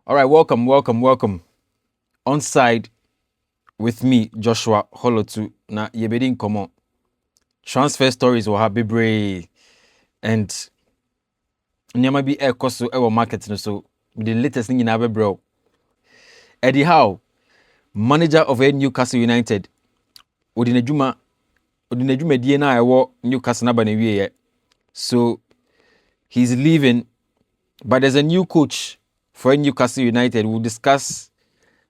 All right, welcome. On side with me, Joshua Holotu. Na yebedin komo. Transfer stories will have bebree and nyama bi ekoso ewo market no so the latest thing in our bro. Eddie Howe, manager of Newcastle United. Odinejuma die na ewo Newcastle na ba na wie. So he's leaving, but there's a new coach for Newcastle United. We'll discuss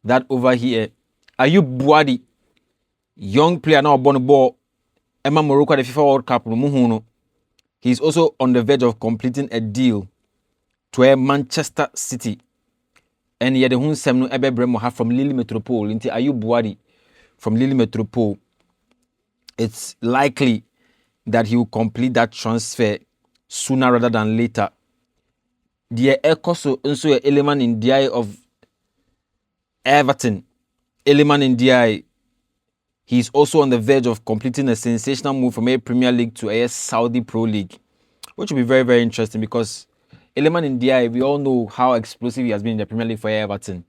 that over here. Ayyoub Bouaddi, young player now born a ball. Emma Morocco at the FIFA World Cup. He's also on the verge of completing a deal to a Manchester City. And yet the hun semno ebe bremo have from Lille Metropole into Ayyoub Bouaddi from Lille Metropole. It's likely that he will complete that transfer sooner rather than later. The Ekoso also an element in the eye of Everton. Element in the eye. He's also on the verge of completing a sensational move from a Premier League to a Saudi Pro League, which will be very, very interesting because Element in DI, we all know how explosive he has been in the Premier League for Everton.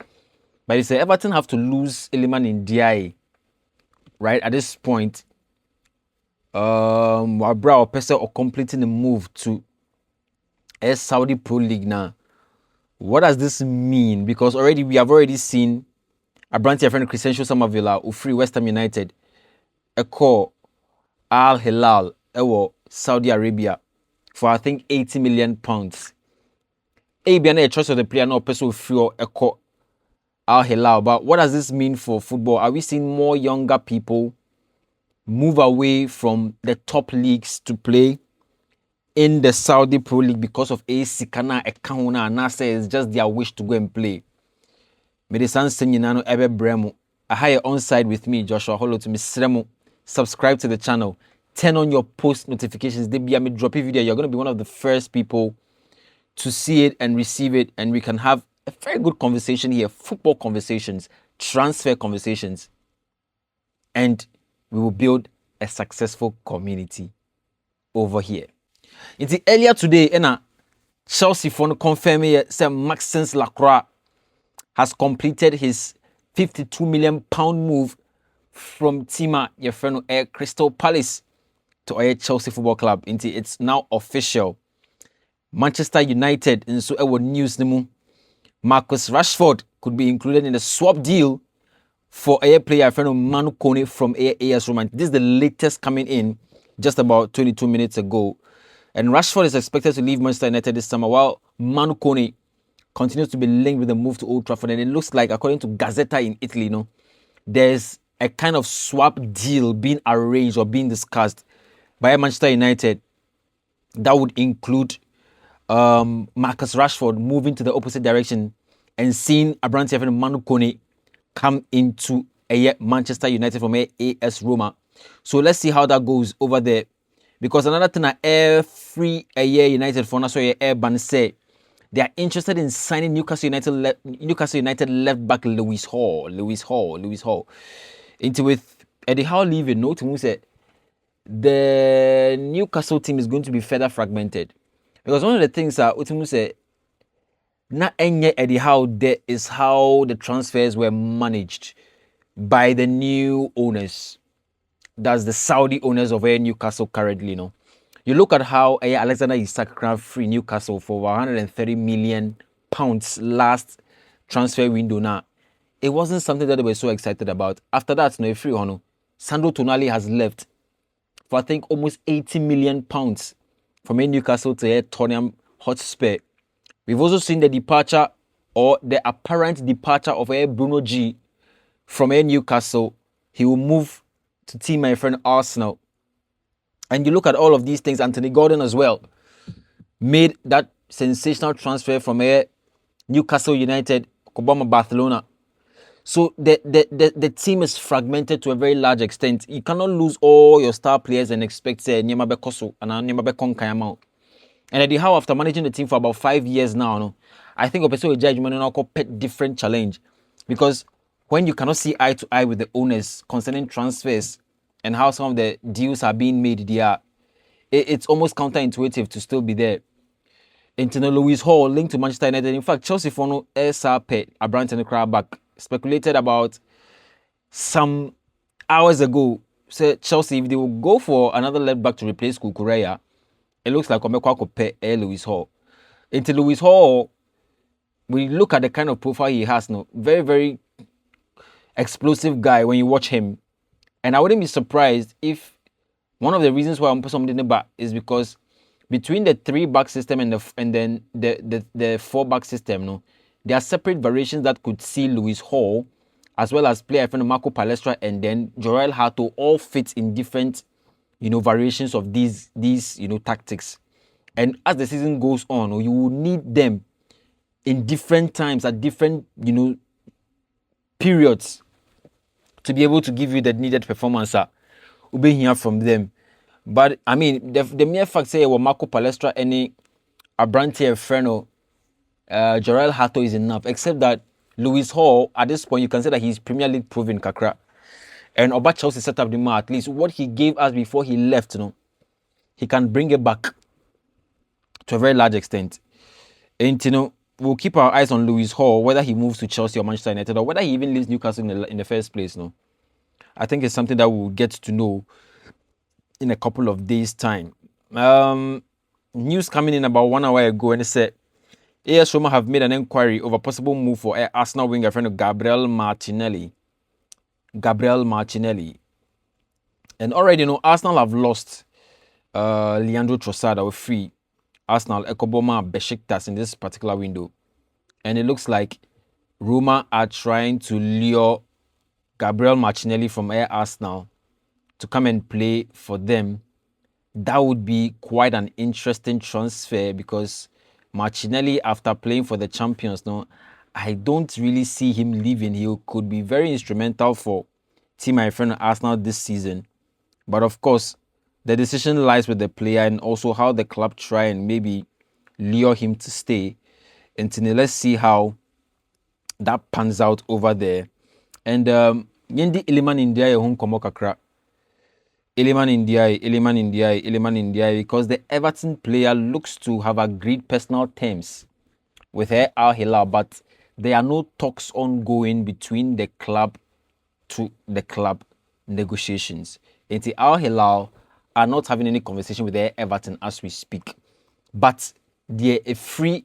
But it's Everton have to lose Element in DI, right? At this point, Wabra or Pesa or completing the move to a Saudi Pro League now. What does this mean? Because we have already seen a branch of friend Crescencio Samavilla who free West Ham United, a call Al Hilal, Saudi Arabia for I think £80 million. A choice of the player now person free Echo Al Hilal. But what does this mean for football? Are we seeing more younger people move away from the top leagues to play in the Saudi Pro League because of a Sikana Ekahuna and say it's just their wish to go and play? Medisan Senyinano Ebe Bremo. I hire on side with me, Joshua Holo to Miss Sremo. Subscribe to the channel. Turn on your post notifications. They be a drop a video. You're going to be one of the first people to see it and receive it, and we can have a very good conversation here. Football conversations, transfer conversations, and we will build a successful community over here. Earlier today, Chelsea phone confirming that Maxence Lacroix has completed his £52 million move from Tima Yefreno Air Crystal Palace to Air Chelsea Football Club. It's now official. Manchester United in so our news Marcus Rashford could be included in the swap deal for a player friend Manu Kone from AS Roma. This is the latest coming in just about 22 minutes ago. And Rashford is expected to leave Manchester United this summer while Manu Kone continues to be linked with the move to Old Trafford. And it looks like, according to Gazzetta in Italy, there's a kind of swap deal being arranged or being discussed by Manchester United that would include Marcus Rashford moving to the opposite direction and seeing Abrante and Manu Kone come into Manchester United from AS Roma. So let's see how that goes over there. Because another thing every United for us Urban say they are interested in signing Newcastle United left back Lewis Hall. Into with Eddie Howe leaving, note who said the Newcastle team is going to be further fragmented. Because one of the things that Utimu said, not any Eddie Howe there is how the transfers were managed by the new owners. That's the Saudi owners of Newcastle currently. You look at how Alexander Isak free Newcastle for £130 million last transfer window. Now, it wasn't something that they were so excited about. After that, free Sandro Tonali has left for I think almost £80 million from Newcastle to Tottenham Hotspur. We've also seen the departure or the apparent departure of Bruno G from Newcastle. He will move to team my friend Arsenal. And you look at all of these things, Anthony Gordon as well made that sensational transfer from Newcastle United, Cobama Barcelona. So the team is fragmented to a very large extent. You cannot lose all your star players and expect Nyema Bekoso and Nyema Bekonkayama. And Eddie Howe, after managing the team for about 5 years now, I think Opeso judgment now called pet different challenge. Because when you cannot see eye to eye with the owners concerning transfers and how some of the deals are being made there, it's almost counterintuitive to still be there. Internal Lewis Hall linked to Manchester United. In fact, Chelsea for no SRP, a brand and crowd back, speculated about some hours ago. Said Chelsea, if they will go for another left back to replace Kukureya, it looks like Omekwa could pay Lewis Hall. Into Lewis Hall, we look at the kind of profile he has now. Very, very explosive guy when you watch him. And I wouldn't be surprised if one of the reasons why I'm putting something back is because between the 3-back system and then the 4-back system, no, there are separate variations that could see Lewis Hall as well as player friend Marco Palestra and then Jorel Hato all fit in different, variations of these tactics. And as the season goes on, you will need them in different times at different, periods to be able to give you the needed performance. We'll be here from them. But I mean, the mere fact say Marco Palestra any Abranti Ferno, Jorel Hato is enough. Except that Lewis Hall, at this point, you can say that he's Premier League proven kakra. And Oba Chelsea set up the man, at least what he gave us before he left, he can bring it back to a very large extent. And we'll keep our eyes on Lewis Hall, whether he moves to Chelsea or Manchester United, or whether he even leaves Newcastle in the first place. I think it's something that we'll get to know in a couple of days' time. News coming in about 1 hour ago, and it said AS Roma have made an inquiry over possible move for Arsenal winger friend of Gabriel Martinelli. And already, Arsenal have lost Leandro Trossard, our free. Arsenal, Ekoboma, Besiktas in this particular window. And it looks like Roma are trying to lure Gabriel Martinelli from Arsenal to come and play for them. That would be quite an interesting transfer because Martinelli, after playing for the champions, I don't really see him leaving. He could be very instrumental for team my friend Arsenal this season. But of course, the decision lies with the player and also how the club try and maybe lure him to stay. And let's see how that pans out over there. And Yendi Iliman India home komo kakra. Iliman India, because the Everton player looks to have agreed personal terms with Al Hilal, but there are no talks ongoing between the club to the club negotiations. And Al Hilal are not having any conversation with Everton as we speak. But they're a free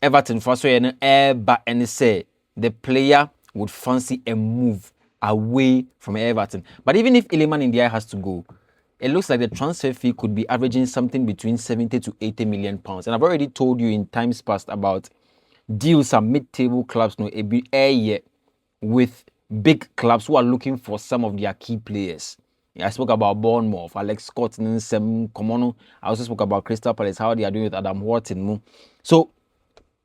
Everton for so and say the player would fancy a move away from Everton. But even if Iliman India has to go, it looks like the transfer fee could be averaging something between 70 to 80 million pounds. And I've already told you in times past about deals are mid-table clubs with big clubs who are looking for some of their key players. I spoke about Bournemouth, Alex Scott, Sem Komono. I also spoke about Crystal Palace, how they are doing with Adam Wharton. So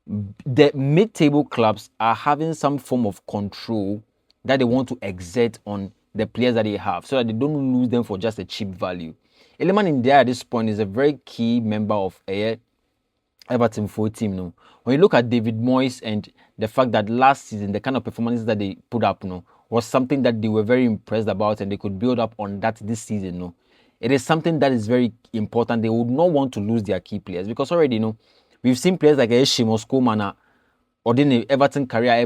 the mid-table clubs are having some form of control that they want to exert on the players that they have so that they don't lose them for just a cheap value. Iliman India at this point is a very key member of Everton 4 team. When you look at David Moyes and the fact that last season, the kind of performances that they put up was something that they were very impressed about and they could build up on that this season. It is something that is very important. They would not want to lose their key players because already, we've seen players like Shimo Skomana or then Everton career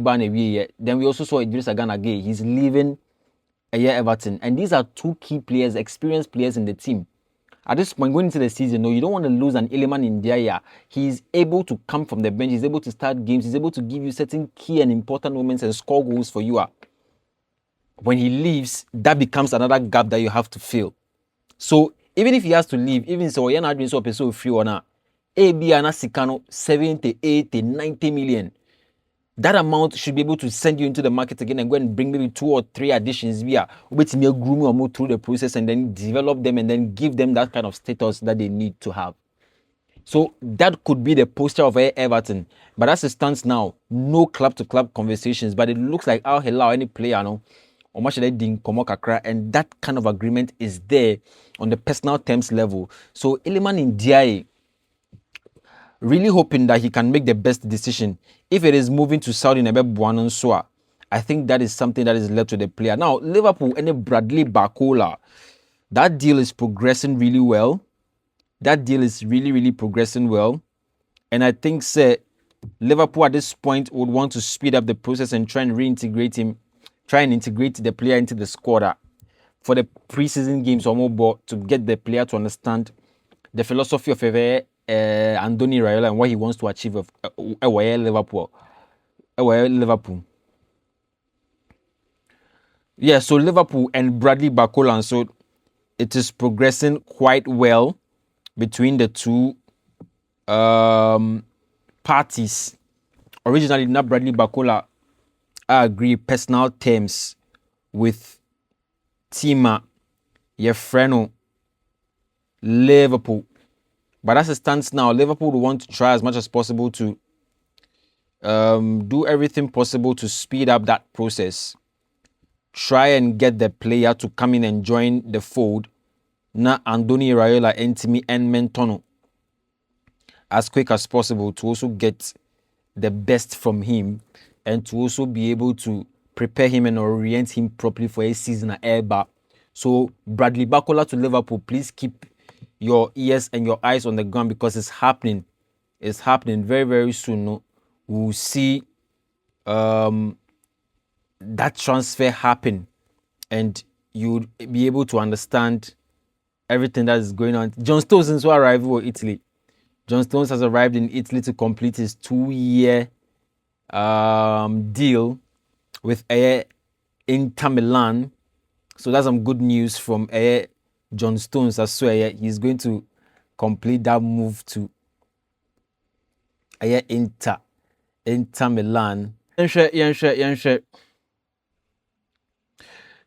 then we also saw Idris Aganagay. He's leaving Everton. And these are 2 key players, experienced players in the team. At this point, going into the season, you don't want to lose an Iliman India. He's able to come from the bench. He's able to start games. He's able to give you certain key and important moments and score goals for you. When he leaves, that becomes another gap that you have to fill. So even if he has to leave, even so, you're not doing so free or not, AB and Sikano 70, 80, 90 million. That amount should be able to send you into the market again and go and bring maybe 2 or 3 additions via which may groom or move through the process and then develop them and then give them that kind of status that they need to have. So that could be the poster of Everton. But as it stands now, no club-to-club conversations. But it looks like Al Hilal, any player, or much they didn't come kakra, and that kind of agreement is there on the personal terms level. So Iliman Ndiaye, really hoping that he can make the best decision. If it is moving to Saudi Arabia, I think that is something that is left to the player. Now, Liverpool and Bradley Barcola, that deal is progressing really well. That deal is really, really progressing well. And I think say Liverpool at this point would want to speed up the process and try and reintegrate him, try and integrate the player into the squad for the preseason games or more, to get the player to understand the philosophy of Andoni Raiola and what he wants to achieve of Liverpool. Liverpool. Yeah, so Liverpool and Bradley Barcola, and so it is progressing quite well between the two parties. Originally, not Bradley Barcola, I agree personal terms with Tima Yefreno Liverpool. But as it stands now, Liverpool want to try as much as possible to do everything possible to speed up that process. Try and get the player to come in and join the fold. Na Andoni Raiola Entimi and Mentono as quick as possible to also get the best from him and to also be able to prepare him and orient him properly for a season at Airba. So Bradley Barcola to Liverpool, please keep your ears and your eyes on the ground because it's happening. It's happening very, very soon. No? We'll see that transfer happen and you'll be able to understand everything that is going on. John Stones since arrived in Italy. John Stones has arrived in Italy to complete his 2-year deal with Inter Milan. So that's some good news from John Stones. I swear he's going to complete that move to Inter Milan.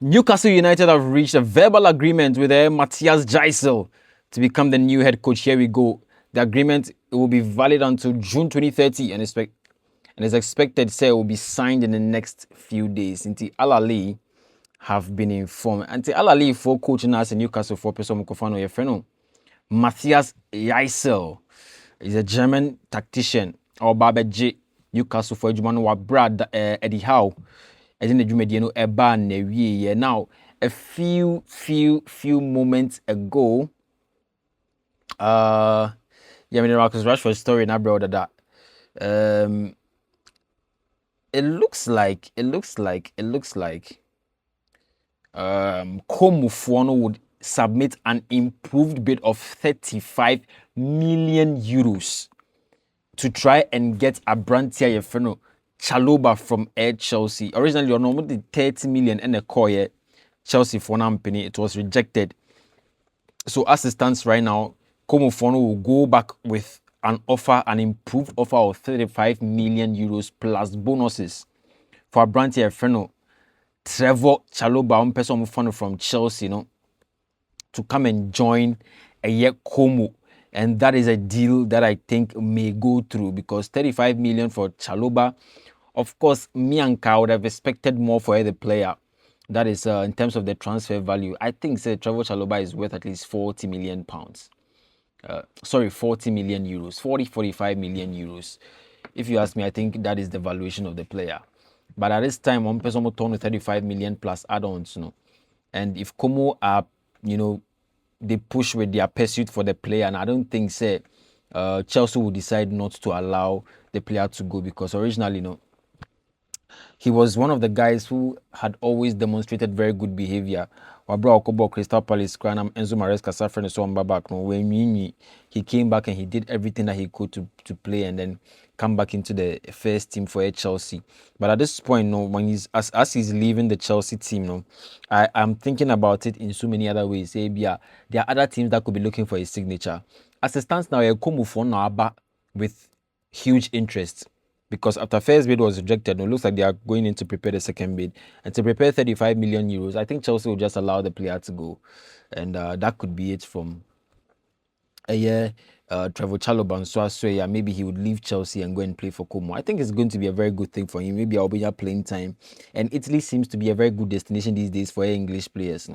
Newcastle United have reached a verbal agreement with Matthias Gisel to become the new head coach. Here we go. The agreement will be valid until June 2030 and is expected to will be signed in the next few days. Until Al-Ali have been informed. Until Al-Ali for coaching us in Newcastle for person Mukofano Yefreno. Matthias Gisel is a German tactician or Baba J. Newcastle for Juman wa Brad Eddie Howe. Now, a few moments ago, Marcus Rashford story now brought that. It looks like Como Fuano would submit an improved bid of 35 million euros to try and get Abrantia Yefreno Chalobah from Chelsea. Originally, on normally 30 million and a core Chelsea for Nampini. It was rejected. So as it stands right now, Como Fono will go back with an improved offer of 35 million euros plus bonuses for Abrantia Yefreno Trevor Chalobah, one person from Chelsea, to come and join Como. And that is a deal that I think may go through because 35 million for Chalobah. Of course, me and Ka would have expected more for the player. That is in terms of the transfer value. I think Trevor Chalobah is worth at least 40 million pounds. 40 million euros. 45 million euros. If you ask me, I think that is the valuation of the player. But at this time, one person will turn with 35 million plus add-ons. And if Como are, they push with their pursuit for the player, and I don't think Chelsea will decide not to allow the player to go because originally, he was one of the guys who had always demonstrated very good behavior. Crystal Palace, Enzo Maresca, Safran, so back. When he came back and he did everything that he could to play and then come back into the first team for Chelsea. But at this point, when he's he's leaving the Chelsea team, I'm thinking about it in so many other ways. There are other teams that could be looking for his signature. As it stands now, with huge interest. Because after first bid was rejected, it looks like they are going in to prepare the second bid. And to prepare 35 million euros, I think Chelsea will just allow the player to go. And that could be it from Trevor Chalobah. So maybe he would leave Chelsea and go and play for Como. I think it's going to be a very good thing for him. Maybe I'll be playing time. And Italy seems to be a very good destination these days for English players.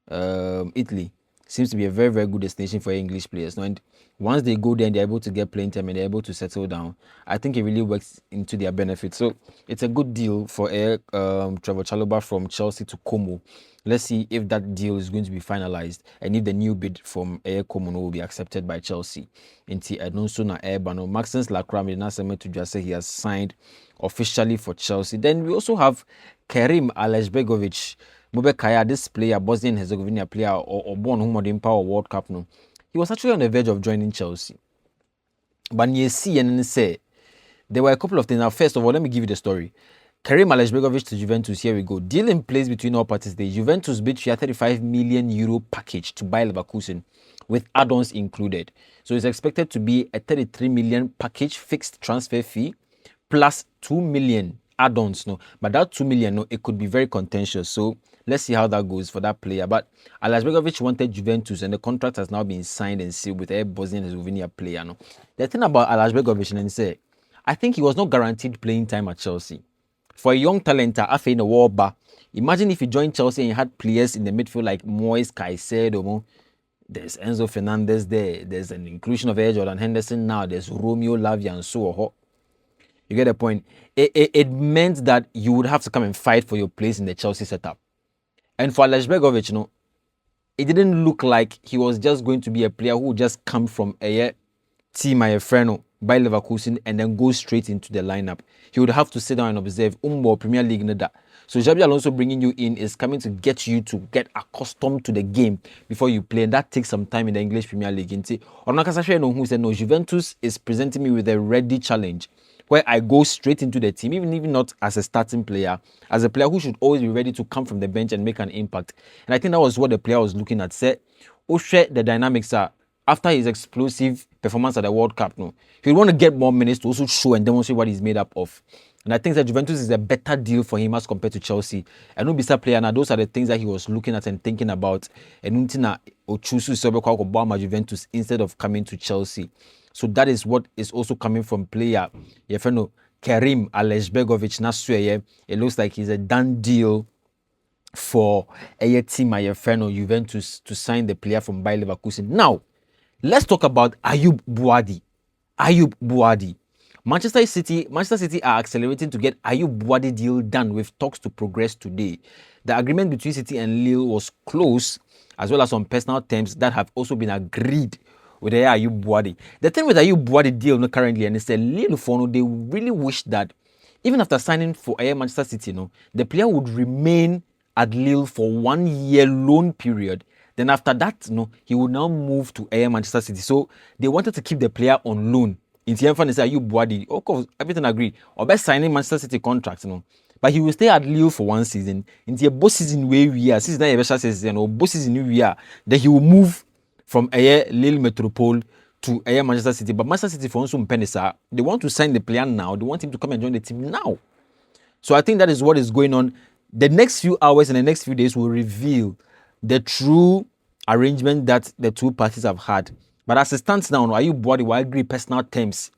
Italy. seems to be a very, very good destination for English players. And once they go there and they're able to get playing time and they're able to settle down, I think it really works into their benefit. So it's a good deal for Trevor Chalobah from Chelsea to Como. Let's see if that deal is going to be finalized and if the new bid from Como will be accepted by Chelsea. Inti Edonso na Ebano. Maxence Lacroix did not to just say he has signed officially for Chelsea. Then we also have Karim Aleshbegovic. Kaya, this player, Bosnian Herzegovina player, or born whom in Power World Cup, no, he was actually on the verge of joining Chelsea. But you see and say there were a couple of things. Now, first of all, let me give you the story. Karim Aleshbegovic to Juventus. Here we go. Deal in place between all parties. The Juventus bid for a 35 million euro package to buy Leverkusen, with add-ons included. So it's expected to be a 33 million package fixed transfer fee plus 2 million add-ons. No, but that 2 million, no, it could be very contentious. So let's see how that goes for that player. But Aleshbegovic wanted Juventus, and the contract has now been signed and sealed with a Bosnian Herzegovina player. No, the thing about Aleshbegovic, and say, I think he was not guaranteed playing time at Chelsea. For a young talent, after in the war bar, imagine if you joined Chelsea and you had players in the midfield like Moyes, Caicedo, there's Enzo Fernandez there, there's an inclusion of Jordan Henderson now, there's Romeo Lavia and so on. You get the point? It meant that you would have to come and fight for your place in the Chelsea setup. And for Aleshbegovic, it didn't look like he was just going to be a player who would just come from a team, my friend, by Leverkusen and then go straight into the lineup. He would have to sit down and observe Premier League. So Xabi Alonso bringing you in is coming to get you to get accustomed to the game before you play, and that takes some time in the English Premier League. Who said, no, Juventus is presenting me with a ready challenge where I go straight into the team, even not as a starting player, as a player who should always be ready to come from the bench and make an impact. And I think that was what the player was looking at. Said, the dynamics are, after his explosive performance at the World Cup, he would want to get more minutes to also show and demonstrate what he's made up of. And I think that Juventus is a better deal for him as compared to Chelsea. And Ubisa player, now those are the things that he was looking at and thinking about. And Untina Ochusu Obama Juventus instead of coming to Chelsea. So that is what is also coming from player Karim Aleshbegovic Nasue. It looks like he's a done deal for a team Juventus to sign the player from Bayer Leverkusen. Now, let's talk about Ayyoub Bouaddi. Manchester City are accelerating to get Ayyoub Bouaddi deal done with talks to progress today. The agreement between City and Lille was close, as well as on personal terms that have also been agreed with Ayyoub Bouaddi. The thing with Ayyoub Bouaddi deal currently, and it's a Lille for they really wish that even after signing for Manchester City, the player would remain at Lille for 1 year loan period. Then after that, he would now move to Manchester City. So they wanted to keep the player on loan. In the end, say Ayyoub Bouaddi, of course, everything agreed. Or by signing Manchester City contracts, but he will stay at Lille for 1 season. In the both season where we are, season a special season, or both season we are, then he will move from Lille Metropole to Manchester City. But Manchester City, for some penisa, they want to sign the player now. They want him to come and join the team now. So I think that is what is going on. The next few hours and the next few days will reveal the true arrangement that the two parties have had. But as it stands now, Ayyoub Bouaddi will agree personal terms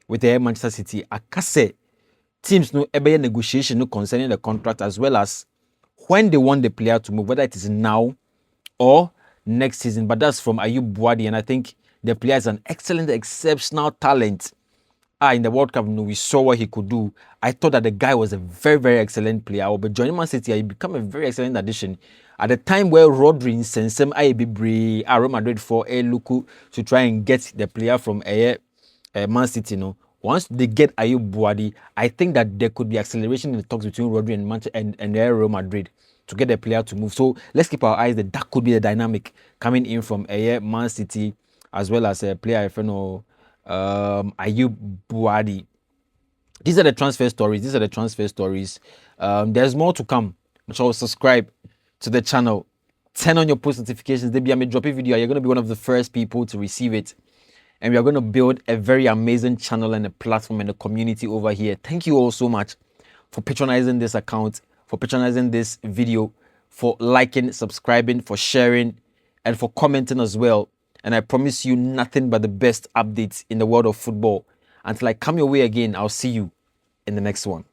with the Manchester City. Akase teams ebe negotiation concerning the contract, as well as when they want the player to move, whether it is now or next season. But that's from Ayyoub Bouaddi, and I think the player is an excellent, exceptional talent. In the World Cup, we saw what he could do. I thought that the guy was a very, very excellent player. But joining Man City, he became a very excellent addition. At the time where Rodri and Sensem Ayyoub Real Madrid for Luku to try and get the player from Man City, once they get Ayyoub Bouaddi, I think that there could be acceleration in the talks between Rodri and Real Madrid to get the player to move. So let's keep our eyes that could be the dynamic coming in from Man City, as well as a player, Ayyoub Bouaddi. These are the transfer stories. There's more to come. So subscribe to the channel. Turn on your post notifications. They may drop a video. You're going to be one of the first people to receive it. And we are going to build a very amazing channel and a platform and a community over here. Thank you all so much for patronizing this account, for patronizing this video, for liking, subscribing, for sharing, and for commenting as well. And I promise you nothing but the best updates in the world of football. Until I come your way again, I'll see you in the next one.